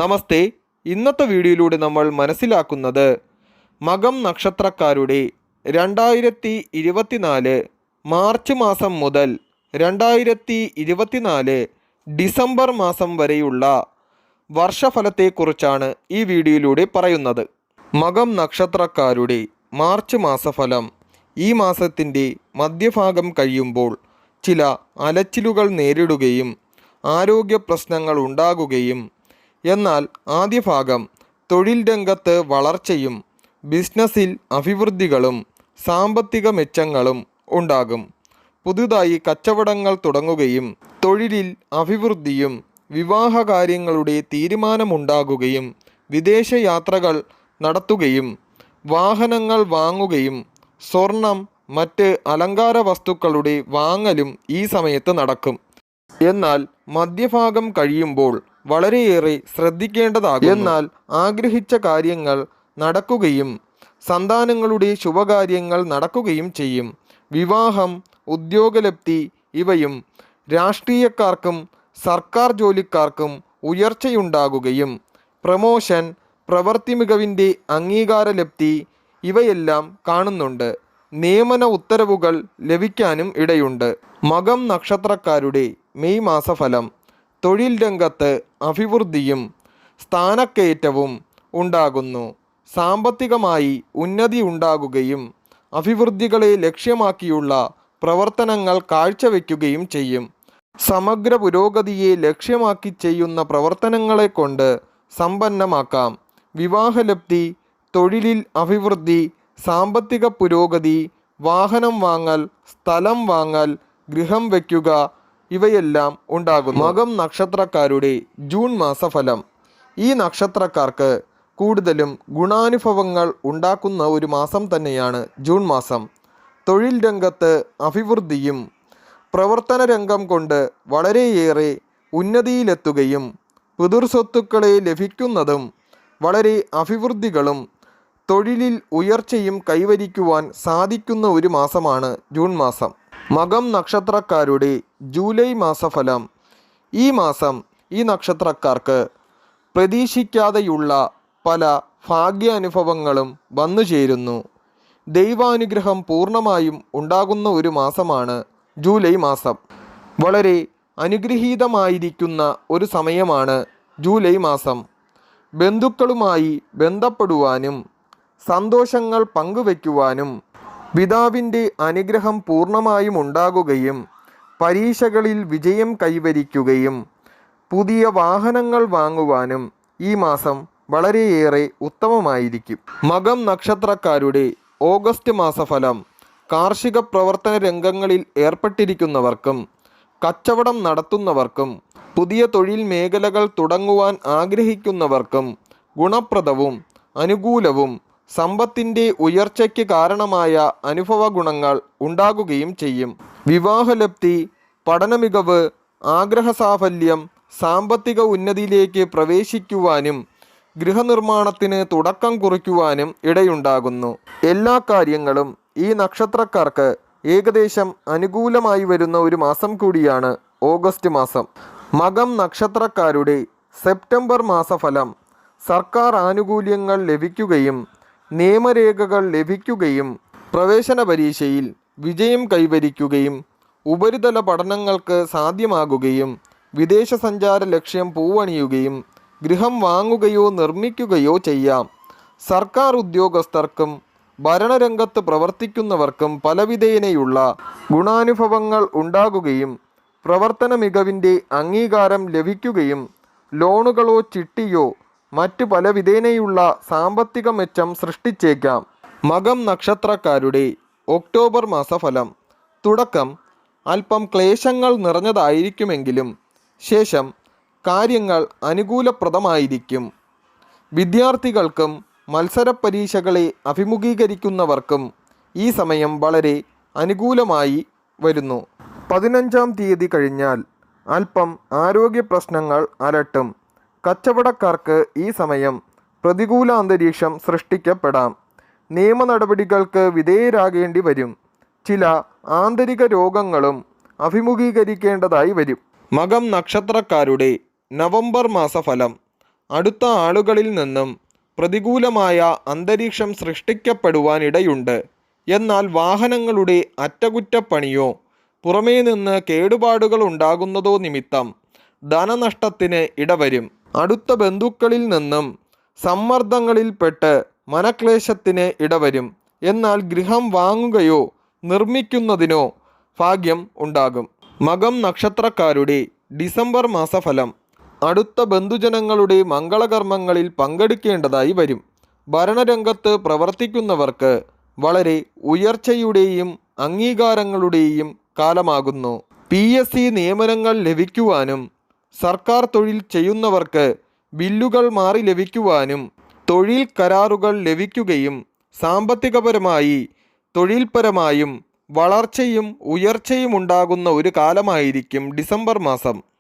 നമസ്തേ. ഇന്നത്തെ വീഡിയോയിലൂടെ നമ്മൾ മനസ്സിലാക്കുന്നത് മകം നക്ഷത്രക്കാരുടെ 2024 മാർച്ച് മാസം മുതൽ 2024 ഡിസംബർ മാസം വരെയുള്ള വർഷഫലത്തെക്കുറിച്ചാണ് ഈ വീഡിയോയിലൂടെ പറയുന്നത്. മകം നക്ഷത്രക്കാരുടെ മാർച്ച് മാസഫലം. ഈ മാസത്തിൻ്റെ മധ്യഭാഗം കഴിയുമ്പോൾ ചില അലച്ചിലുകൾ നേരിടുകയും ആരോഗ്യ പ്രശ്നങ്ങൾ ഉണ്ടാകുകയും, എന്നാൽ ആദ്യ ഭാഗം തൊഴിൽ രംഗത്ത് വളർച്ചയും ബിസിനസ്സിൽ അഭിവൃദ്ധികളും സാമ്പത്തിക മെച്ചങ്ങളും ഉണ്ടാകും. പുതുതായി കച്ചവടങ്ങൾ തുടങ്ങുകയും തൊഴിലിൽ അഭിവൃദ്ധിയും വിവാഹകാര്യങ്ങളുടെ തീരുമാനമുണ്ടാകുകയും വിദേശയാത്രകൾ നടത്തുകയും വാഹനങ്ങൾ വാങ്ങുകയും സ്വർണം മറ്റ് അലങ്കാര വസ്തുക്കളുടെ വാങ്ങലും ഈ സമയത്ത് നടക്കും. എന്നാൽ മധ്യഭാഗം കഴിയുമ്പോൾ വളരെയേറെ ശ്രദ്ധിക്കേണ്ടതാകും. എന്നാൽ ആഗ്രഹിച്ച കാര്യങ്ങൾ നടക്കുകയും സന്താനങ്ങളുടെ ശുഭകാര്യങ്ങൾ നടക്കുകയും ചെയ്യും. വിവാഹം, ഉദ്യോഗലബ്ധി ഇവയും രാഷ്ട്രീയക്കാർക്കും സർക്കാർ ജോലിക്കാർക്കും ഉയർച്ചയുണ്ടാകുകയും പ്രമോഷൻ, പ്രവൃത്തി മികവിൻ്റെ അംഗീകാരലബ്ധി ഇവയെല്ലാം കാണുന്നുണ്ട്. നിയമന ഉത്തരവുകൾ ലഭിക്കാനും ഇടയുണ്ട്. മകം നക്ഷത്രക്കാരുടെ മെയ് മാസഫലം. തൊഴിൽ രംഗത്ത് അഭിവൃദ്ധിയും സ്ഥാനക്കയറ്റവും ഉണ്ടാകുന്നു. സാമ്പത്തികമായി ഉന്നതി ഉണ്ടാകുകയും അഭിവൃദ്ധികളെ ലക്ഷ്യമാക്കിയുള്ള പ്രവർത്തനങ്ങൾ കാഴ്ചവെക്കുകയും ചെയ്യും. സമഗ്ര പുരോഗതിയെ ലക്ഷ്യമാക്കി ചെയ്യുന്ന പ്രവർത്തനങ്ങളെ കൊണ്ട് സമ്പന്നമാക്കാം. വിവാഹലബ്ധി, തൊഴിലിൽ അഭിവൃദ്ധി, സാമ്പത്തിക പുരോഗതി, വാഹനം വാങ്ങൽ, സ്ഥലം വാങ്ങൽ, ഗൃഹം വയ്ക്കുക ഇവയെല്ലാം ഉണ്ടാകും. മകം നക്ഷത്രക്കാരുടെ ജൂൺ മാസഫലം. ഈ നക്ഷത്രക്കാർക്ക് കൂടുതലും ഗുണാനുഭവങ്ങൾ ഉണ്ടാക്കുന്ന ഒരു മാസം തന്നെയാണ് ജൂൺ മാസം. തൊഴിൽ രംഗത്ത് അഭിവൃദ്ധിയും പ്രവർത്തന രംഗം കൊണ്ട് വളരെയേറെ ഉന്നതിയിലെത്തുകയും പിതൃസ്വത്തുക്കളെ ലഭിക്കുന്നതും വളരെ അഭിവൃദ്ധികളും തൊഴിലിൽ ഉയർച്ചയും കൈവരിക്കുവാൻ സാധിക്കുന്ന ഒരു മാസമാണ് ജൂൺ മാസം. മകം നക്ഷത്രക്കാരുടെ ജൂലൈ മാസഫലം. ഈ മാസം ഈ നക്ഷത്രക്കാർക്ക് പ്രതീക്ഷിക്കാതെയുള്ള പല ഭാഗ്യാനുഭവങ്ങളും വന്നു ചേരുന്നു. ദൈവാനുഗ്രഹം പൂർണ്ണമായും ഉണ്ടാകുന്ന ഒരു മാസമാണ് ജൂലൈ മാസം. വളരെ അനുഗ്രഹീതമായിരിക്കുന്ന ഒരു സമയമാണ് ജൂലൈ മാസം. ബന്ധുക്കളുമായി ബന്ധപ്പെടുവാനും സന്തോഷങ്ങൾ പങ്കുവയ്ക്കുവാനും പിതാവിൻ്റെ അനുഗ്രഹം പൂർണ്ണമായും ഉണ്ടാകുകയും പരീക്ഷകളിൽ വിജയം കൈവരിക്കുകയും പുതിയ വാഹനങ്ങൾ വാങ്ങുവാനും ഈ മാസം വളരെയേറെ ഉത്തമമായിരിക്കും. മകം നക്ഷത്രക്കാരുടെ ഓഗസ്റ്റ് മാസഫലം. കാർഷിക പ്രവർത്തന രംഗങ്ങളിൽ ഏർപ്പെട്ടിരിക്കുന്നവർക്കും കച്ചവടം നടത്തുന്നവർക്കും പുതിയ തൊഴിൽ മേഖലകൾ തുടങ്ങുവാൻ ആഗ്രഹിക്കുന്നവർക്കും ഗുണപ്രദവും അനുകൂലവും സമ്പത്തിൻ്റെ ഉയർച്ചയ്ക്ക് കാരണമായ അനുഭവ ഗുണങ്ങൾ ഉണ്ടാകുകയും ചെയ്യും. വിവാഹലബ്ധി, പഠനമികവ്, ആഗ്രഹസാഫല്യം, സാമ്പത്തിക ഉന്നതിയിലേക്ക് പ്രവേശിക്കുവാനും ഗൃഹനിർമ്മാണത്തിന് തുടക്കം കുറിക്കുവാനും ഇടയുണ്ടാകുന്നു. എല്ലാ കാര്യങ്ങളും ഈ നക്ഷത്രക്കാർക്ക് ഏകദേശം അനുകൂലമായി വരുന്ന ഒരു മാസം കൂടിയാണ് ഓഗസ്റ്റ് മാസം. മകം നക്ഷത്രക്കാരുടെ സെപ്റ്റംബർ മാസഫലം. സർക്കാർ ആനുകൂല്യങ്ങൾ ലഭിക്കുകയും നിയമരേഖകൾ ലഭിക്കുകയും പ്രവേശന പരീക്ഷയിൽ വിജയം കൈവരിക്കുകയും ഉപരിതല പഠനങ്ങൾക്ക് സാധ്യമാകുകയും വിദേശ സഞ്ചാര ലക്ഷ്യം പൂവണിയുകയും ഗൃഹം വാങ്ങുകയോ നിർമ്മിക്കുകയോ ചെയ്യാം. സർക്കാർ ഉദ്യോഗസ്ഥർക്കും ഭരണരംഗത്ത് പ്രവർത്തിക്കുന്നവർക്കും പലവിധേനയുള്ള ഗുണാനുഭവങ്ങൾ ഉണ്ടാകുകയും പ്രവർത്തന മികവിൻ്റെ അംഗീകാരം ലഭിക്കുകയും ലോണുകളോ ചിട്ടിയോ മറ്റു പല വിധേനയുള്ള സാമ്പത്തിക മെച്ചം സൃഷ്ടിച്ചേക്കാം. മകം നക്ഷത്രക്കാരുടെ ഒക്ടോബർ മാസഫലം. തുടക്കം അല്പം ക്ലേശങ്ങൾ നിറഞ്ഞതായിരിക്കുമെങ്കിലും ശേഷം കാര്യങ്ങൾ അനുകൂലപ്രദമായിരിക്കും. വിദ്യാർത്ഥികൾക്കും മത്സര പരീക്ഷകളെ അഭിമുഖീകരിക്കുന്നവർക്കും ഈ സമയം വളരെ അനുകൂലമായി വരുന്നു. 15-ാം തീയതി കഴിഞ്ഞാൽ അല്പം ആരോഗ്യ പ്രശ്നങ്ങൾ അലട്ടും. കച്ചവടക്കാർക്ക് ഈ സമയം പ്രതികൂല അന്തരീക്ഷം സൃഷ്ടിക്കപ്പെടാം. നിയമ നടപടികൾക്ക് വിധേയരാകേണ്ടി വരും. ചില ആന്തരിക രോഗങ്ങളും അഭിമുഖീകരിക്കേണ്ടതായി വരും. മകം നക്ഷത്രക്കാരുടെ നവംബർ മാസഫലം. അടുത്ത ആളുകളിൽ നിന്നും പ്രതികൂലമായ അന്തരീക്ഷം സൃഷ്ടിക്കപ്പെടുവാനിടയുണ്ട്. എന്നാൽ വാഹനങ്ങളുടെ അറ്റകുറ്റപ്പണിയോ പുറമേ നിന്ന് കേടുപാടുകൾ ഉണ്ടാകുന്നതോ നിമിത്തം ധനനഷ്ടത്തിന് ഇടവരും. അടുത്ത ബന്ധുക്കളിൽ നിന്നും സമ്മർദ്ദങ്ങളിൽപ്പെട്ട് മനക്ലേശത്തിന് ഇടവരും. എന്നാൽ ഗൃഹം വാങ്ങുകയോ നിർമ്മിക്കുന്നതിനോ ഭാഗ്യം ഉണ്ടാകും. മകം നക്ഷത്രക്കാരുടെ ഡിസംബർ മാസഫലം. അടുത്ത ബന്ധുജനങ്ങളുടെ മംഗളകർമ്മങ്ങളിൽ പങ്കെടുക്കേണ്ടതായി വരും. ഭരണരംഗത്ത് പ്രവർത്തിക്കുന്നവർക്ക് വളരെ ഉയർച്ചയുടെയും അംഗീകാരങ്ങളുടെയും കാലമാകുന്നു. PSC നിയമനങ്ങൾ ലഭിക്കുവാനും സർക്കാർ തൊഴിൽ ചെയ്യുന്നവർക്ക് ബില്ലുകൾ മാറി ലഭിക്കുവാനും തൊഴിൽ കരാറുകൾ ലഭിക്കുകയും സാമ്പത്തികപരമായി തൊഴിൽപരമായും വളർച്ചയും ഉയർച്ചയും ഉണ്ടാകുന്ന ഒരു കാലമായിരിക്കും ഡിസംബർ മാസം.